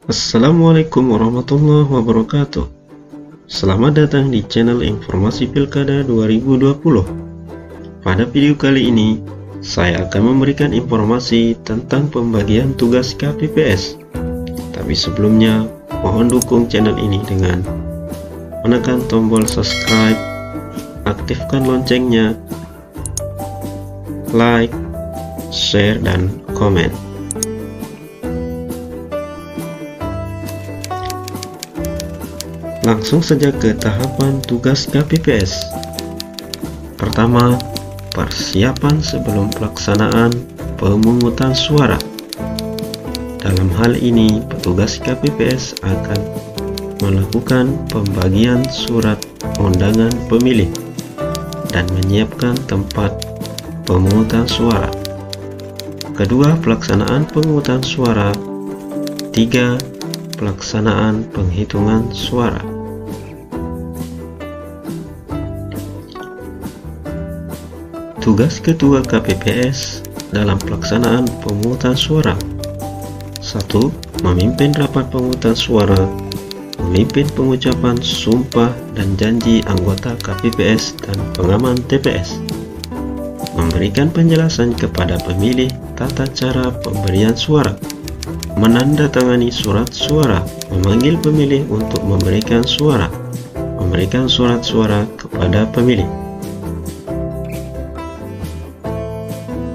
Assalamualaikum warahmatullahi wabarakatuh. Selamat datang di channel Informasi Pilkada 2020. Pada video kali ini, saya akan memberikan informasi tentang pembagian tugas KPPS. Tapi sebelumnya, mohon dukung channel ini dengan menekan tombol subscribe, aktifkan loncengnya, like, share, dan komen. Langsung saja ke tahapan tugas KPPS. Pertama, persiapan sebelum pelaksanaan pemungutan suara. Dalam hal ini, petugas KPPS akan melakukan pembagian surat undangan pemilih dan menyiapkan tempat pemungutan suara. Kedua, pelaksanaan pemungutan suara. Tiga, pelaksanaan penghitungan suara. Tugas Ketua KPPS dalam pelaksanaan pemungutan suara. 1. Memimpin rapat pemungutan suara, memimpin pengucapan sumpah dan janji anggota KPPS dan pengaman TPS, memberikan penjelasan kepada pemilih tata cara pemberian suara, menandatangani surat suara, memanggil pemilih untuk memberikan suara, memberikan surat suara kepada pemilih.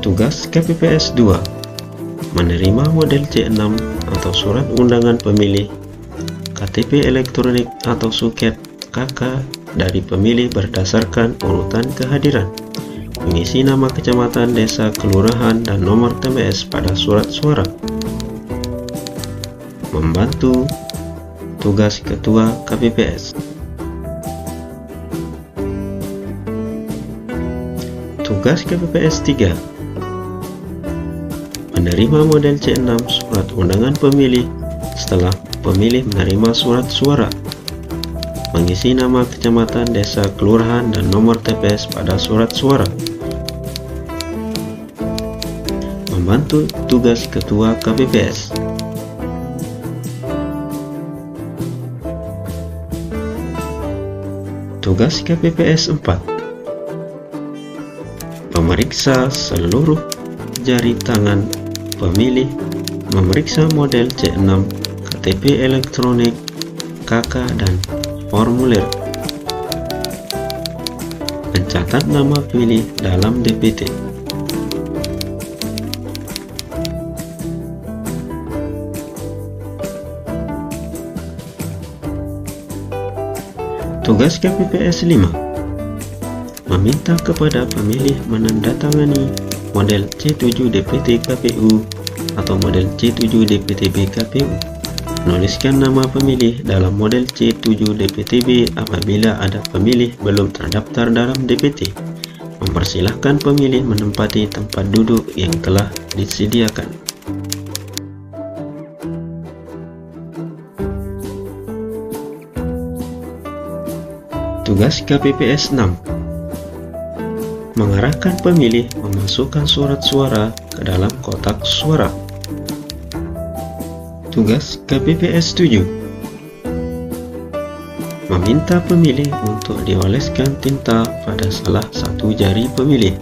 Tugas KPPS 2. Menerima model C6 atau surat undangan pemilih, KTP elektronik atau suket KK dari pemilih berdasarkan urutan kehadiran, mengisi nama kecamatan, desa, kelurahan, dan nomor TPS pada surat suara. Membantu tugas Ketua KPPS. Tugas KPPS 3. Menerima model C6 surat undangan pemilih setelah pemilih menerima surat suara, mengisi nama kecamatan, desa, kelurahan, dan nomor TPS pada surat suara. Membantu tugas Ketua KPPS. Tugas KPPS 4. Memeriksa seluruh jari tangan pemilih, memeriksa model C6, KTP elektronik, KK, dan formulir, mencatat nama pemilih dalam DPT. Tugas KPPS 5. Meminta kepada pemilih menandatangani model C7 DPT KPU atau model C7 DPTB KPU. Menuliskan nama pemilih dalam model C7 DPTB apabila ada pemilih belum terdaftar dalam DPT. Mempersilahkan pemilih menempati tempat duduk yang telah disediakan. Tugas KPPS 6. Mengarahkan pemilih memasukkan surat suara ke dalam kotak suara. Tugas KPPS 7. Meminta pemilih untuk dioleskan tinta pada salah satu jari pemilih.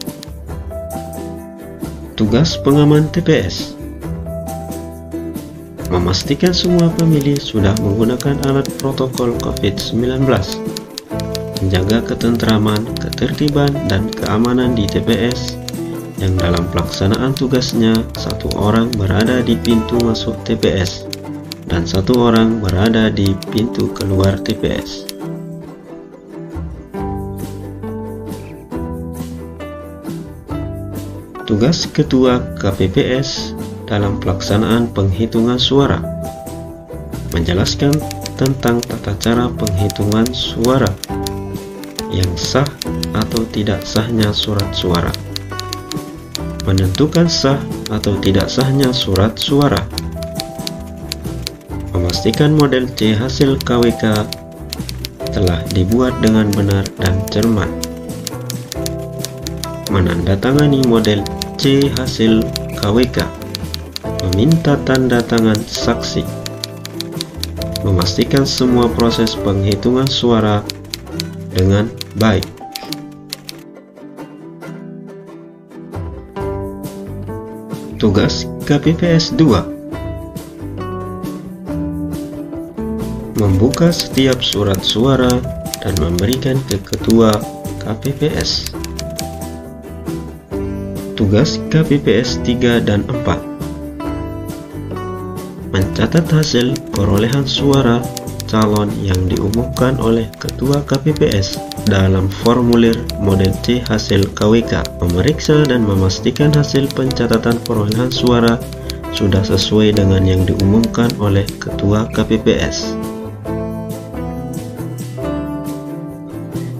Tugas pengaman TPS. Memastikan semua pemilih sudah menggunakan alat protokol COVID-19. Menjaga ketentraman, ketertiban, dan keamanan di TPS, yang dalam pelaksanaan tugasnya satu orang berada di pintu masuk TPS dan satu orang berada di pintu keluar TPS. Tugas Ketua KPPS dalam pelaksanaan penghitungan suara. Menjelaskan tentang tata cara penghitungan suara, yang sah atau tidak sahnya surat suara, menentukan sah atau tidak sahnya surat suara, memastikan model C hasil KWK telah dibuat dengan benar dan cermat, menandatangani model C hasil KWK, meminta tanda tangan saksi, memastikan semua proses penghitungan suara dengan baik. Tugas KPPS 2: membuka setiap surat suara dan memberikan ke Ketua KPPS. Tugas KPPS 3 dan 4: mencatat hasil perolehan suara calon yang diumumkan oleh Ketua KPPS dalam formulir model C hasil KWK, memeriksa dan memastikan hasil pencatatan perolehan suara sudah sesuai dengan yang diumumkan oleh Ketua KPPS.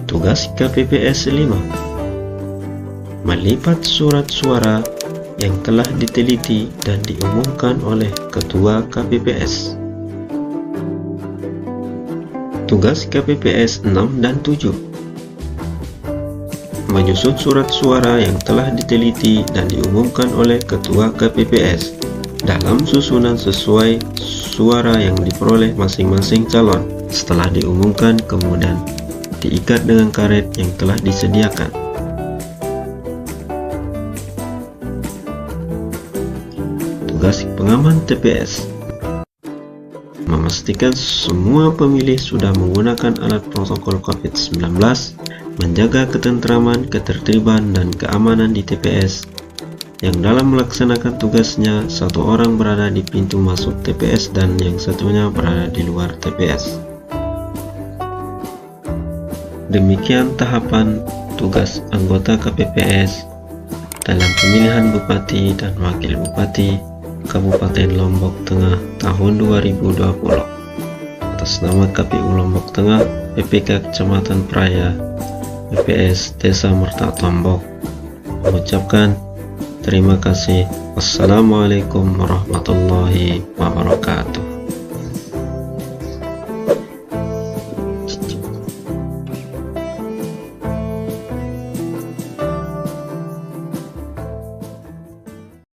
Tugas KPPS 5: melipat surat suara yang telah diteliti dan diumumkan oleh Ketua KPPS. Tugas KPPS 6 dan 7: menyusun surat suara yang telah diteliti dan diumumkan oleh Ketua KPPS dalam susunan sesuai suara yang diperoleh masing-masing calon. Setelah diumumkan, kemudian diikat dengan karet yang telah disediakan. Tugas pengaman TPS: memastikan semua pemilih sudah menggunakan alat protokol COVID-19, menjaga ketentraman, ketertiban, dan keamanan di TPS, yang dalam melaksanakan tugasnya satu orang berada di pintu masuk TPS dan yang satunya berada di luar TPS. Demikian tahapan tugas anggota KPPS dalam pemilihan Bupati dan Wakil Bupati Kabupaten Lombok Tengah tahun 2020. Atas nama KPU Lombok Tengah, PPK Kecamatan Praia, PPS Desa Mertak Tombok, mengucapkan terima kasih. Wassalamualaikum warahmatullahi wabarakatuh.